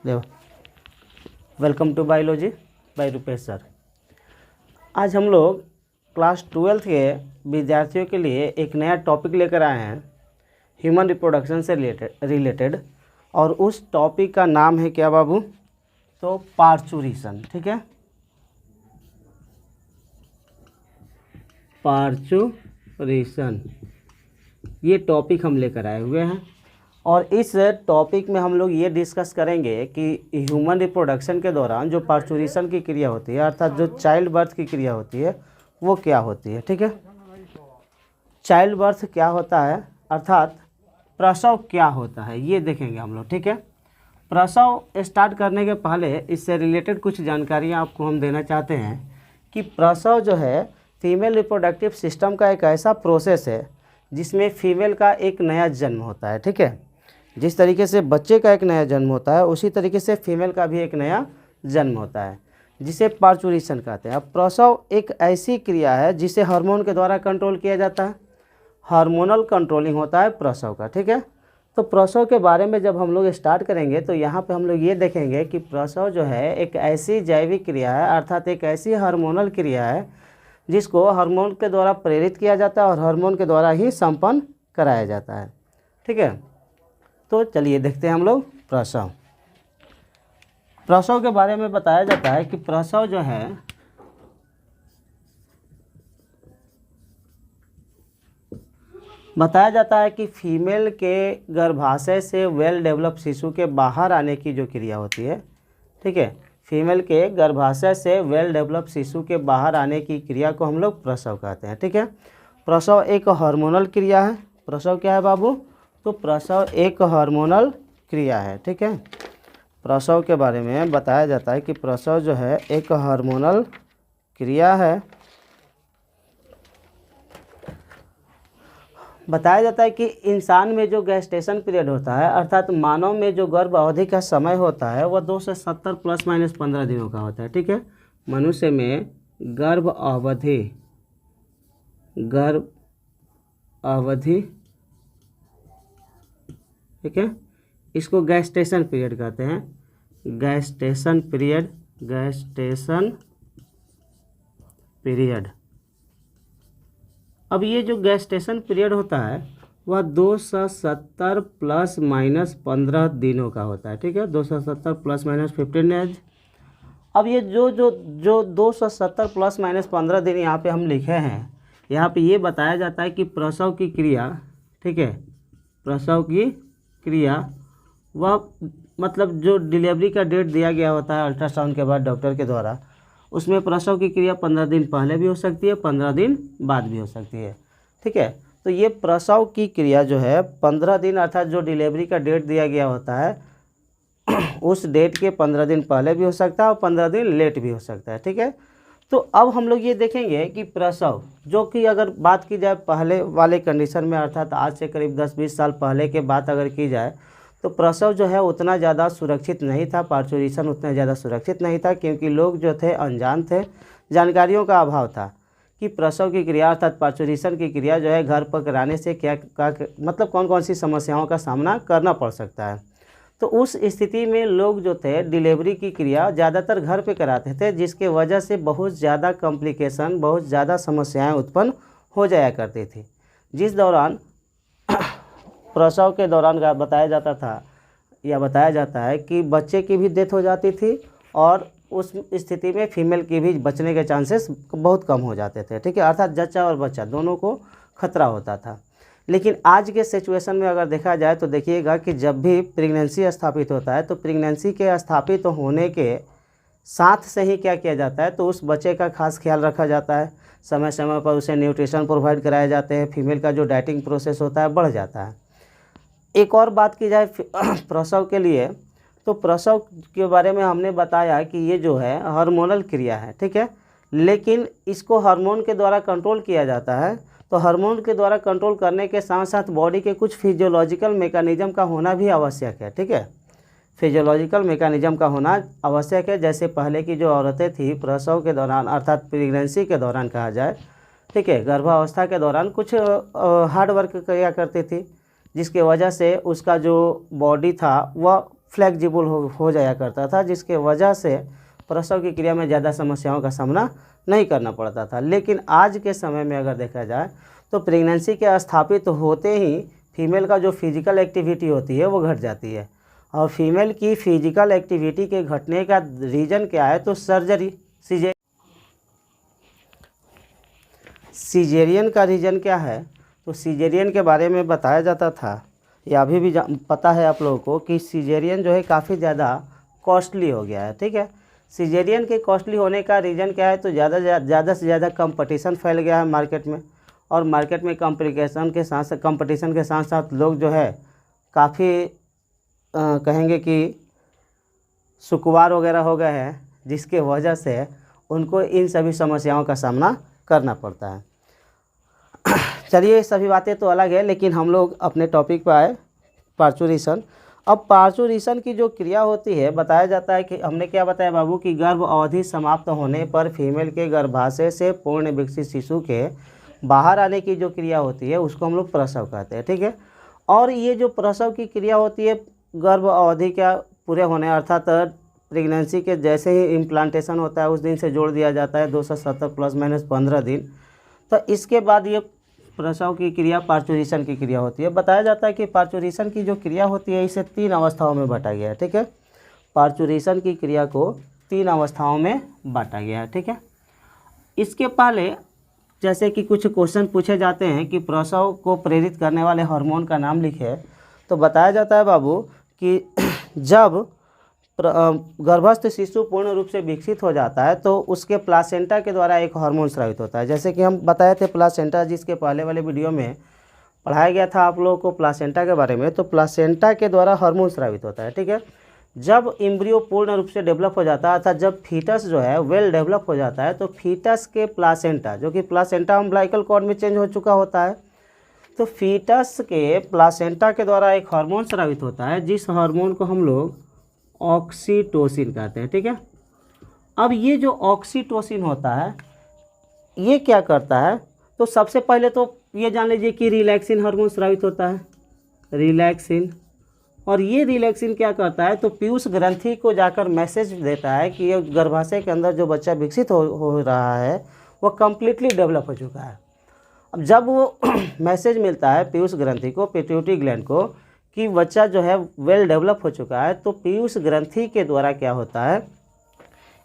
देखो, welcome to biology by Rupesh sir. आज हम लोग क्लास 12th के विद्यार्थियों के लिए एक नया टॉपिक लेकर आए हैं ह्यूमन रिप्रोडक्शन से रिलेटेड और उस टॉपिक का नाम है क्या बाबू? तो पार्चुरेशन। ठीक है, पार्चुरेशन ये टॉपिक हम लेकर आए हुए हैं और इस टॉपिक में हम लोग ये डिस्कस करेंगे कि ह्यूमन रिप्रोडक्शन के दौरान जो पार्चुरेशन की क्रिया होती है अर्थात जो चाइल्ड बर्थ की क्रिया होती है वो क्या होती है। ठीक है, चाइल्ड बर्थ क्या होता है अर्थात प्रसव क्या होता है ये देखेंगे हम लोग। ठीक है, प्रसव स्टार्ट करने के पहले इससे रिलेटेड कुछ जानकारियाँ आपको हम देना चाहते हैं कि प्रसव जो है फीमेल रिप्रोडक्टिव सिस्टम का एक ऐसा प्रोसेस है जिसमें फीमेल का एक नया जन्म होता है। ठीक है, जिस तरीके से बच्चे का एक नया जन्म होता है उसी तरीके से फीमेल का भी एक नया जन्म होता है जिसे पार्चुरेशन कहते हैं। अब प्रसव एक ऐसी क्रिया है जिसे हार्मोन के द्वारा कंट्रोल किया जाता है, हार्मोनल कंट्रोलिंग होता है प्रसव का। ठीक है, तो प्रसव के बारे में जब हम लोग स्टार्ट करेंगे तो यहाँ पे हम लोग ये देखेंगे कि प्रसव जो है एक ऐसी जैविक क्रिया है अर्थात एक ऐसी हार्मोनल क्रिया है जिसको हार्मोन के द्वारा प्रेरित किया जाता है और हार्मोन के द्वारा ही संपन्न कराया जाता है। ठीक है, तो चलिए देखते हैं हम लोग प्रसव। प्रसव के बारे में बताया जाता है कि प्रसव जो है बताया जाता है कि फीमेल के गर्भाशय से वेल डेवलप शिशु के बाहर आने की जो क्रिया होती है। ठीक है, फीमेल के गर्भाशय से वेल डेवलप शिशु के बाहर आने की क्रिया को हम लोग प्रसव कहते हैं। ठीक है, प्रसव एक हार्मोनल क्रिया है। प्रसव क्या है बाबू? तो प्रसव एक हार्मोनल क्रिया है। ठीक है, प्रसव के बारे में बताया जाता है कि प्रसव जो है एक हार्मोनल क्रिया है। बताया जाता है कि इंसान में जो गेस्टेशन पीरियड होता है अर्थात मानव में जो गर्भ अवधि का समय होता है वह 2 से 70 प्लस माइनस 15 दिनों का होता है। ठीक है, मनुष्य में गर्भ अवधि ठीक है, इसको गेस्टेशन पीरियड कहते हैं। Gestation period. अब ये जो गेस्टेशन पीरियड होता है वह 270 प्लस माइनस 15 दिनों का होता है। ठीक है, 270 प्लस माइनस 15 डेज। अब ये जो 270 प्लस माइनस 15 दिन यहाँ पे हम लिखे हैं, यहाँ पे ये बताया जाता है कि प्रसव की क्रिया, ठीक है, प्रसव की क्रिया वह मतलब जो डिलीवरी का डेट दिया गया होता है अल्ट्रासाउंड के बाद डॉक्टर के द्वारा, उसमें प्रसव की क्रिया 15 दिन पहले भी हो सकती है, 15 दिन बाद भी हो सकती है। ठीक है, तो ये प्रसव की क्रिया जो है 15 दिन अर्थात जो डिलीवरी का डेट दिया गया होता है उस डेट के 15 दिन पहले भी हो सकता है और 15 दिन लेट भी हो सकता है। ठीक है, तो अब हम लोग ये देखेंगे कि प्रसव जो कि अगर बात की जाए पहले वाले कंडीशन में अर्थात आज से करीब 10-20 साल पहले के बात अगर की जाए तो प्रसव जो है उतना ज़्यादा सुरक्षित नहीं था, पार्चुरेशन उतना ज़्यादा सुरक्षित नहीं था क्योंकि लोग जो थे अनजान थे, जानकारियों का अभाव था कि प्रसव की क्रिया अर्थात पार्चुरेशन की क्रिया जो है घर पर कराने से क्या मतलब कौन कौन सी समस्याओं का सामना करना पड़ सकता है। तो उस स्थिति में लोग जो थे डिलीवरी की क्रिया ज़्यादातर घर पे कराते थे जिसके वजह से बहुत ज़्यादा कॉम्प्लिकेशन, बहुत ज़्यादा समस्याएं उत्पन्न हो जाया करती थी, जिस दौरान प्रसव के दौरान बताया जाता है कि बच्चे की भी डेथ हो जाती थी और उस स्थिति में फीमेल की भी बचने के चांसेस बहुत कम हो जाते थे। ठीक है, अर्थात जच्चा और बच्चा दोनों को खतरा होता था। लेकिन आज के सिचुएशन में अगर देखा जाए तो देखिएगा कि जब भी प्रेगनेंसी स्थापित होता है तो प्रेगनेंसी के स्थापित होने के साथ से ही क्या किया जाता है तो उस बच्चे का खास ख्याल रखा जाता है, समय समय पर उसे न्यूट्रिशन प्रोवाइड कराए जाते हैं, फीमेल का जो डाइटिंग प्रोसेस होता है बढ़ जाता है। एक और बात की जाए प्रसव के लिए तो प्रसव के बारे में हमने बताया कि ये जो है हार्मोनल क्रिया है। ठीक है, लेकिन इसको हार्मोन के द्वारा कंट्रोल किया जाता है। तो हार्मोन के द्वारा कंट्रोल करने के साथ साथ बॉडी के कुछ फिजियोलॉजिकल मैकेनिज्म का होना भी आवश्यक है। ठीक है, फिजियोलॉजिकल मैकेनिज्म का होना आवश्यक है। जैसे पहले की जो औरतें थी प्रसव के दौरान अर्थात प्रेगनेंसी के दौरान कहा जाए, ठीक है, गर्भावस्था के दौरान कुछ हार्ड वर्क किया करती थी जिसके वजह से उसका जो बॉडी था वह फ्लेक्सिबल हो जाया करता था, जिसके वजह से प्रसव की क्रिया में ज़्यादा समस्याओं का सामना नहीं करना पड़ता था। लेकिन आज के समय में अगर देखा जाए तो प्रेगनेंसी के स्थापित होते ही फीमेल का जो फिजिकल एक्टिविटी होती है वो घट जाती है। और फीमेल की फिजिकल एक्टिविटी के घटने का रीज़न क्या है, तो सर्जरी, सीजेरियन का रीज़न क्या है, तो सीजेरियन के बारे में बताया जाता था, या अभी भी पता है आप लोगों को कि सीजेरियन जो है काफ़ी ज़्यादा कॉस्टली हो गया है। ठीक है, सीजेरियन के कॉस्टली होने का रीज़न क्या है, तो ज़्यादा से ज़्यादा कंपटीशन फैल गया है मार्केट में, और मार्केट में कंपटीशन के साथ साथ लोग जो है काफ़ी कहेंगे कि सुकुवार वगैरह हो गए हैं, जिसके वजह से उनको इन सभी समस्याओं का सामना करना पड़ता है। चलिए, सभी बातें तो अलग है, लेकिन हम लोग अपने टॉपिक पर आए, पार्चुरेशन। अब पार्चुरेशन की जो क्रिया होती है, बताया जाता है कि हमने क्या बताया बाबू कि गर्भ अवधि समाप्त होने पर फीमेल के गर्भाशय से पूर्ण विकसित शिशु के बाहर आने की जो क्रिया होती है उसको हम लोग प्रसव कहते हैं। ठीक है, और ये जो प्रसव की क्रिया होती है गर्भ अवधि क्या पूरे होने अर्थात प्रेगनेंसी के जैसे ही इम्प्लांटेशन होता है उस दिन से जोड़ दिया जाता है 270 प्लस माइनस 15 दिन, तो इसके बाद ये प्रसव की क्रिया पार्चुरेशन की क्रिया होती है। बताया जाता है कि पार्चुरेशन की जो क्रिया होती है इसे 3 अवस्थाओं में बांटा गया है। ठीक है, पार्चुरेशन की क्रिया को 3 अवस्थाओं में बांटा गया है। ठीक है, इसके पहले जैसे कि कुछ क्वेश्चन पूछे जाते हैं कि प्रसव को प्रेरित करने वाले हार्मोन का नाम लिखे, तो बताया जाता है बाबू कि जब गर्भस्थ शिशु पूर्ण रूप से विकसित हो जाता है तो उसके प्लासेंटा के द्वारा एक हार्मोन स्रावित होता है। जैसे कि हम बताए थे प्लासेंटा, जिसके पहले वाले वीडियो में पढ़ाया गया था आप लोगों को प्लासेंटा के बारे में, तो प्लासेंटा के द्वारा हार्मोन स्रावित होता है। ठीक है, जब एम्ब्रियो पूर्ण रूप से डेवलप हो जाता है अर्थात जब फीटस जो है वेल डेवलप हो जाता है, तो फीटस के प्लासेंटा, जो कि प्लासेंटा अम्बिलिकल कॉर्ड में चेंज हो चुका होता है, तो फीटस के प्लासेंटा के द्वारा एक हार्मोन स्रावित होता है, जिस हार्मोन को हम लोग ऑक्सीटोसिन कहते हैं। ठीक है, अब ये जो ऑक्सीटोसिन होता है ये क्या करता है, तो सबसे पहले तो ये जान लीजिए कि रिलैक्सिन हार्मोन स्रावित होता है, रिलैक्सिन। और ये रिलैक्सिन क्या करता है, तो पीयूष ग्रंथि को जाकर मैसेज देता है कि ये गर्भाशय के अंदर जो बच्चा विकसित हो रहा है वो कम्प्लीटली डेवलप हो चुका है। अब जब वो मैसेज मिलता है पीयूष ग्रंथि को, पिट्यूटरी ग्लैंड को, कि बच्चा जो है वेल डेवलप हो चुका है, तो पीयूष ग्रंथि के द्वारा क्या होता है,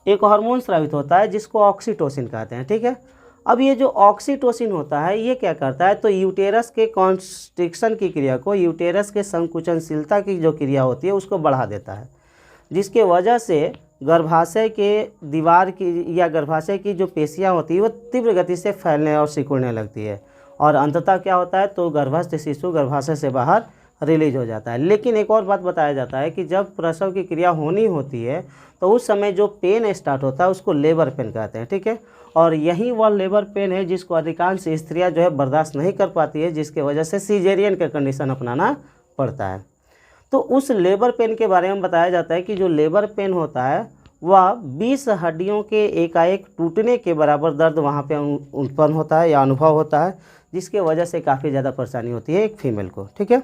एक हार्मोन स्रावित होता है जिसको ऑक्सीटोसिन कहते हैं। ठीक है, अब ये जो ऑक्सीटोसिन होता है ये क्या करता है, तो यूटेरस के कॉन्स्ट्रिक्शन की क्रिया को, यूटेरस के संकुचनशीलता की जो क्रिया होती है उसको बढ़ा देता है, जिसके वजह से गर्भाशय के दीवार की या गर्भाशय की जो पेशियाँ होती है वो तीव्र गति से फैलने और सिकुड़ने लगती है, और अंततः क्या होता है, तो गर्भस्थ शिशु गर्भाशय से बाहर रिलीज हो जाता है। लेकिन एक और बात बताया जाता है कि जब प्रसव की क्रिया होनी होती है तो उस समय जो पेन स्टार्ट होता है उसको लेबर पेन कहते हैं। ठीक है, और यही वह लेबर पेन है जिसको अधिकांश स्त्रियां जो है बर्दाश्त नहीं कर पाती है, जिसके वजह से सीजेरियन का कंडीशन अपनाना पड़ता है। तो उस लेबर पेन के बारे में बताया जाता है कि जो लेबर पेन होता है वह 20 हड्डियों के एकाएक टूटने के बराबर दर्द वहाँ पे उत्पन्न होता है या अनुभव होता है, जिसके वजह से काफ़ी ज़्यादा परेशानी होती है एक फीमेल को। ठीक है,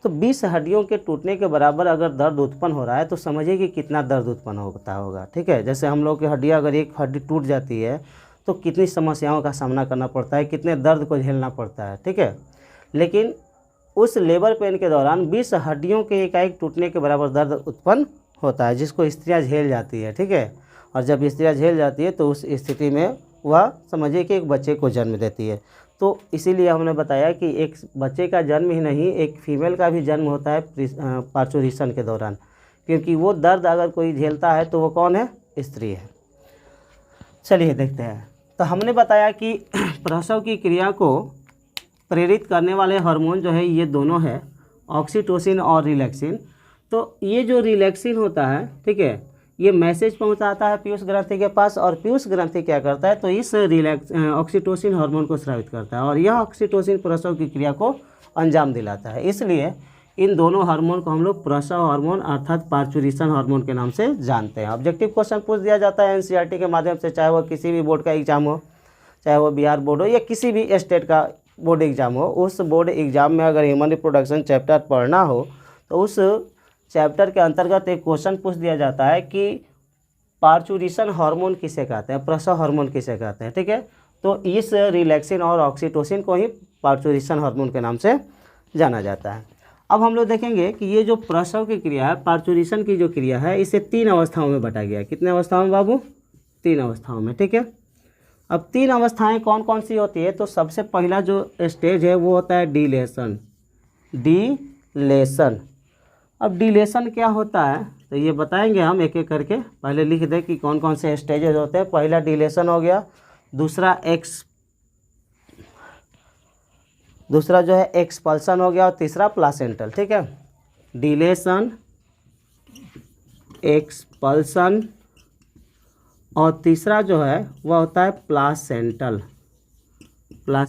तो 20 हड्डियों के टूटने के बराबर अगर दर्द उत्पन्न हो रहा है तो समझिए कि कितना दर्द उत्पन्न होता होगा। ठीक है, जैसे हम लोग की हड्डियाँ अगर एक हड्डी टूट जाती है तो कितनी समस्याओं का सामना करना पड़ता है, कितने दर्द को झेलना पड़ता है। ठीक है, लेकिन उस लेबर पेन के दौरान 20 हड्डियों के एकाएक टूटने के बराबर दर्द उत्पन्न होता है, जिसको स्त्रियाँ झेल जाती है। ठीक है, और जब स्त्रियाँ झेल जाती है तो उस स्थिति में वह समझिए कि एक बच्चे को जन्म देती है। तो इसीलिए हमने बताया कि एक बच्चे का जन्म ही नहीं, एक फीमेल का भी जन्म होता है पार्चुरेशन के दौरान, क्योंकि वो दर्द अगर कोई झेलता है तो वो कौन है, स्त्री है। चलिए देखते हैं। तो हमने बताया कि प्रसव की क्रिया को प्रेरित करने वाले हार्मोन जो है ये दोनों है, ऑक्सीटोसिन और रिलैक्सिन। तो ये जो रिलैक्सिन होता है, ठीक है, ये मैसेज पहुंचाता है पीयूष ग्रंथि के पास, और पीयूष ग्रंथि क्या करता है, तो इस ऑक्सीटोसिन हार्मोन को स्रावित करता है, और यह ऑक्सीटोसिन प्रसव की क्रिया को अंजाम दिलाता है। इसलिए इन दोनों हार्मोन को हम लोग प्रसव हार्मोन अर्थात पार्चुरेशन हार्मोन के नाम से जानते हैं। ऑब्जेक्टिव क्वेश्चन पूछ दिया जाता है एनसीईआरटी के माध्यम से, चाहे वो किसी भी बोर्ड का एग्जाम हो, चाहे वो बिहार बोर्ड हो या किसी भी स्टेट का बोर्ड एग्जाम हो। उस बोर्ड एग्जाम में अगर ह्यूमन रिप्रोडक्शन चैप्टर पढ़ना हो तो उस चैप्टर के अंतर्गत एक क्वेश्चन पूछ दिया जाता है कि पार्चुरेशन हार्मोन किसे कहते हैं, प्रसव हार्मोन किसे कहते हैं, ठीक है। तो इस रिलैक्सिन और ऑक्सीटोसिन को ही पार्चुरेशन हार्मोन के नाम से जाना जाता है। अब हम लोग देखेंगे कि ये जो प्रसव की क्रिया है, पार्चुरेशन की जो क्रिया है, इसे 3 अवस्थाओं में बांटा गया है। कितने अवस्थाओं में बाबू? 3 अवस्थाओं में, ठीक है। अब 3 अवस्थाएं कौन कौन सी होती है? तो सबसे पहला जो स्टेज है वो होता है डिलेशन। डिलेशन, अब डिलेशन क्या होता है तो ये बताएंगे हम एक एक करके। पहले लिख दें कि कौन कौन से स्टेजेस होते हैं। पहला डिलेशन हो गया, दूसरा जो है एक्सपल्सन हो गया, और तीसरा प्लासेंटल, ठीक है। डिलेशन, एक्सपल्सन, और तीसरा जो है वह होता है प्लासेंटल।